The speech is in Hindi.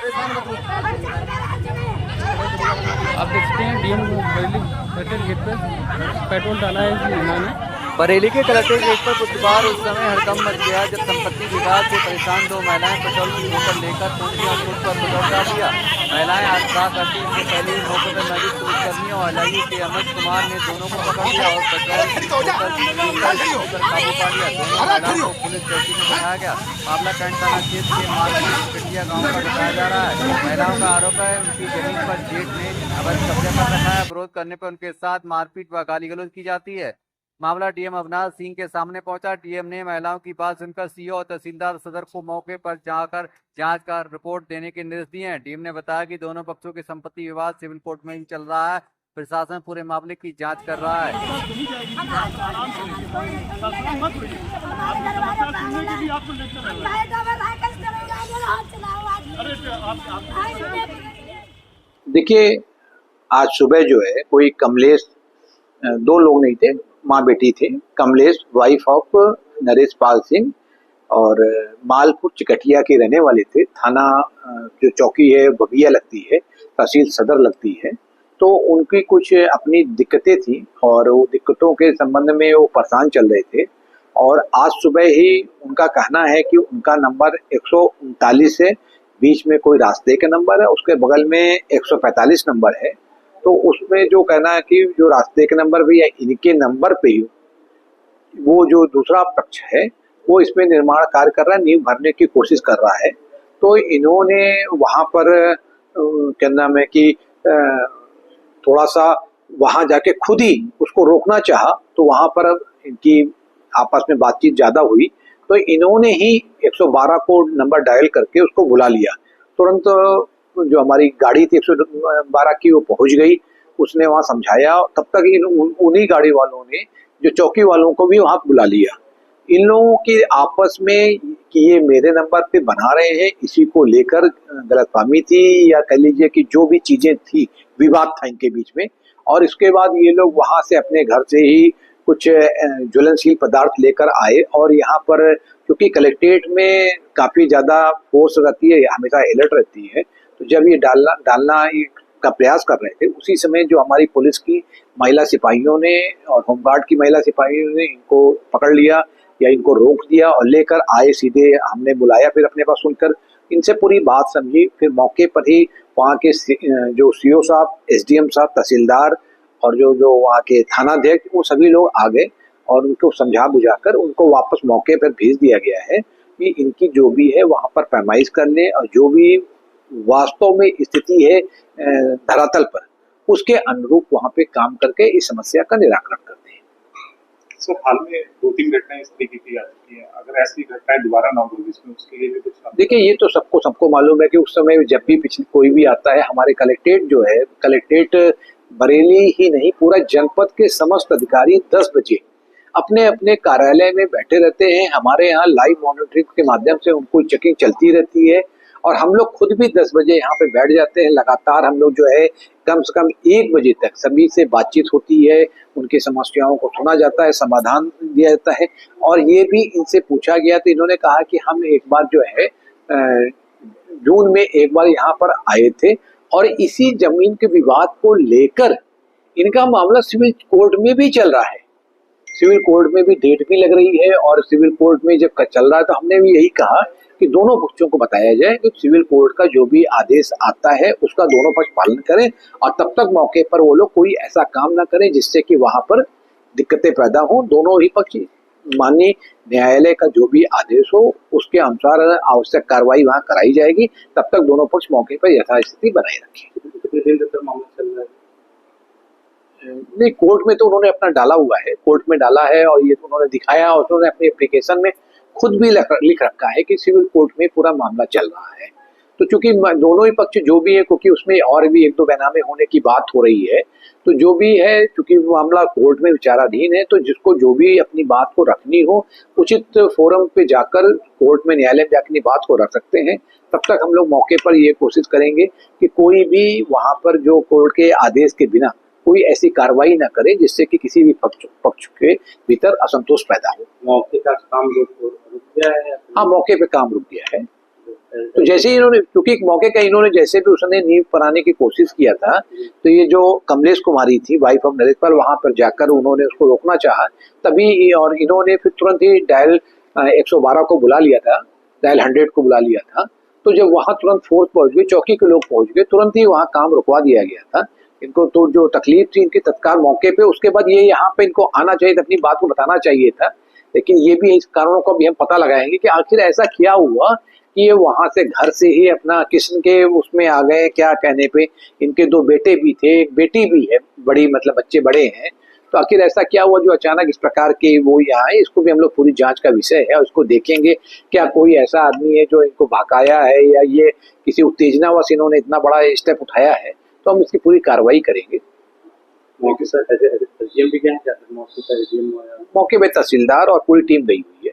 आप देखते हैं डीएम बरेली कलेक्ट्रेट गेट पर पेट्रोल डाला है इस महिला ने। बरेली के कलेक्ट्रेट गेट पर बुधवार उस समय हड़कंप मच गया जब संपत्ति विवाद से परेशान दो महिलाएं पेट्रोल की बोतल लेकर पहुंची और खुद पर पेट्रोल डाल दिया। महिलाएं आत्मदाह करती इससे पहले ही मौके पर मौजूद पुलिसकर्मियों और एलआईयू के अमित कुमार ने दोनों को पकड़ लिया और पेट्रोल की बोतल पर काबू पा लिया। दोनों महिलाओं को पुलिस चौकी में बनाया गया। मामला कैंट थाना क्षेत्र के मालपिटिया गाँव का बताया जा रहा है। महिलाओं का आरोप है उनकी जमीन पर जेठ ने अवैध कब्जा कर रखा है। विरोध करने पर उनके साथ मारपीट व गाली गलौज की जाती है। मामला डीएम अविनाश सिंह के सामने पहुंचा। डीएम ने महिलाओं की बात सुनकर सीओ और तहसीलदार सदर को मौके पर जाकर जांच कर रिपोर्ट देने के निर्देश दिए हैं। डीएम ने बताया कि दोनों पक्षों के संपत्ति विवाद सिविल कोर्ट में ही चल रहा है। प्रशासन पूरे मामले की जांच कर रहा है। देखिए, आज सुबह जो है कोई कमलेश, दो लोग नहीं थे, माँ बेटी थे। कमलेश वाइफ ऑफ नरेश पाल सिंह और मालपुर चिकटिया के रहने वाले थे। थाना जो चौकी है बगिया लगती है, तहसील सदर लगती है। तो उनकी कुछ अपनी दिक्कतें थी और वो दिक्कतों के संबंध में वो परेशान चल रहे थे। और आज सुबह ही उनका कहना है कि उनका नंबर 139 है, बीच में कोई रास्ते का नंबर है, उसके बगल में 145 नंबर है। तो उसमें जो कहना है कि जो रास्ते के नंबर भी है इनके नंबर पे ही वो जो दूसरा पक्ष है वो इसमें निर्माण कार्य कर रहा है, नींव भरने की कोशिश कर रहा है। तो इन्होंने वहां पर क्या नाम है कि थोड़ा सा वहां जाके खुद ही उसको रोकना चाहा। तो वहां पर इनकी आपस में बातचीत ज्यादा हुई तो इन्होंने ही 112 को नंबर डायल करके उसको बुला लिया। तुरंत जो हमारी गाड़ी थी 112 की वो पहुंच गई, उसने वहां समझाया। तब तक उन्हीं गाड़ी वालों ने जो चौकी वालों को भी वहां बुला लिया। इन लोगों की आपस में कि ये मेरे नंबर पे बना रहे हैं, इसी को लेकर गलतफहमी थी या कह लीजिए कि जो भी चीजें थी, विवाद था इनके बीच में। और इसके बाद ये लोग वहां से अपने घर से ही कुछ ज्वलनशील पदार्थ लेकर आए और यहाँ पर क्योंकि कलेक्ट्रेट में काफी ज्यादा फोर्स रहती है, हमेशा अलर्ट रहती है। तो जब ये डालना का प्रयास कर रहे थे उसी समय जो हमारी पुलिस की महिला सिपाहियों ने और होमगार्ड की महिला सिपाहियों ने इनको पकड़ लिया या इनको रोक दिया और लेकर आए सीधे। हमने बुलाया, फिर अपने पास सुनकर इनसे पूरी बात समझी। फिर मौके पर ही वहाँ के जो सीओ साहब, एसडीएम साहब, तहसीलदार और जो वहाँ के थानाध्यक्ष, वो सभी लोग आ गए और उनको समझा बुझाकर उनको वापस मौके पर भेज दिया गया है कि इनकी जो भी है वहाँ पर पैमाइश कर ले और जो भी वास्तव में स्थिति है धरातल पर उसके अनुरूप वहाँ पे काम करके इस समस्या का निराकरण करते हैं। सर, हाल में 2-3 घटनाएं इस तरीके की आ चुकी हैं, अगर ऐसी घटनाएं दोबारा ना हो इसमें उसके लिए भी कुछ। देखिए, ये तो सबको मालूम है कि उस समय जब भी पिछले कोई भी आता है, हमारे कलेक्ट्रेट जो है, कलेक्ट्रेट बरेली ही नहीं पूरा जनपद के समस्त अधिकारी 10 बजे अपने अपने कार्यालय में बैठे रहते हैं। हमारे यहाँ लाइव मॉनिटरिंग के माध्यम से उनको चेकिंग चलती रहती है और हम लोग खुद भी 10 बजे यहाँ पे बैठ जाते हैं। लगातार हम लोग जो है कम से कम 1 बजे तक सभी से बातचीत होती है, उनकी समस्याओं को सुना जाता है, समाधान दिया जाता है। और ये भी इनसे पूछा गया तो इन्होंने कहा कि हम एक बार जो है जून में एक बार यहाँ पर आए थे और इसी जमीन के विवाद को लेकर इनका मामला सिविल कोर्ट में भी चल रहा है। सिविल कोर्ट में भी डेट भी लग रही है और सिविल कोर्ट में जब चल रहा है तो हमने भी यही कहा कि दोनों पक्षों को बताया जाए कि सिविल कोर्ट का जो भी आदेश आता है उसका दोनों पक्ष पालन करें और तब तक मौके पर वो लोग कोई ऐसा काम ना करें जिससे कि वहां पर दिक्कतें पैदा हो। दोनों ही पक्ष माननीय न्यायालय का जो भी आदेश हो उसके अनुसार आवश्यक कार्रवाई वहां कराई जाएगी। तब तक दोनों पक्ष मौके पर यथास्थिति बनाए रखें। मामला चल रहा है नहीं, कोर्ट में तो उन्होंने अपना डाला हुआ है, कोर्ट में डाला है और ये तो उन्होंने दिखाया और उन्होंने अपनी एप्लीकेशन में खुद भी लिख रखा है कि सिविल कोर्ट में पूरा मामला चल रहा है। तो चूंकि दोनों ही पक्ष जो भी है, क्योंकि उसमें और भी 1-2 बेनामे होने की बात हो रही है, तो जो भी है चूंकि मामला कोर्ट में विचाराधीन है तो जिसको जो भी अपनी बात को रखनी हो उचित फोरम पे जाकर कोर्ट में, न्यायालय में जाकर अपनी बात को रख सकते हैं। तब तक हम लोग मौके पर ये कोशिश करेंगे कि कोई भी वहां पर जो कोर्ट के आदेश के बिना कोई ऐसी कार्रवाई न करे जिससे कि किसी भी पक्ष के भीतर असंतोष पैदा हो। मौके का काम रुक गया है? हाँ, मौके पे काम रुक गया है। तो जैसे ही इन्होंने, क्योंकि मौके का इन्होंने जैसे भी उसने नींव बनाने की कोशिश किया था, तो ये जो कमलेश कुमारी थी वाइफ ऑफ नरेश पाल, वहां पर जाकर उन्होंने उसको रोकना चाहा तभी, और इन्होंने फिर तुरंत ही डायल 112 को बुला लिया था, डायल 100 को बुला लिया था। तो जब वहां तुरंत फोर्स पहुंच गई, चौकी के लोग पहुंच गए, तुरंत ही वहां काम रुकवा दिया गया था। इनको तो जो तकलीफ थी इनकी तत्काल मौके पे, उसके बाद ये यहाँ पे इनको आना चाहिए था, अपनी बात को बताना चाहिए था। लेकिन ये भी इस कारणों का भी हम पता लगाएंगे कि आखिर ऐसा क्या हुआ कि ये वहां से घर से ही अपना किशन के उसमें आ गए, क्या कहने पे। इनके 2 बेटे भी थे, एक बेटी भी है बड़ी, मतलब बच्चे बड़े हैं। तो आखिर ऐसा क्या हुआ जो अचानक इस प्रकार के वो यहाँ है, इसको भी हम लोग पूरी जांच का विषय है और इसको देखेंगे। क्या कोई ऐसा आदमी है जो इनको भगाया है या ये किसी उत्तेजनावश इन्होंने इतना बड़ा स्टेप उठाया है, तो हम इसकी पूरी कार्रवाई करेंगे। मौके पर मौके पे तहसीलदार और पूरी टीम गई हुई है।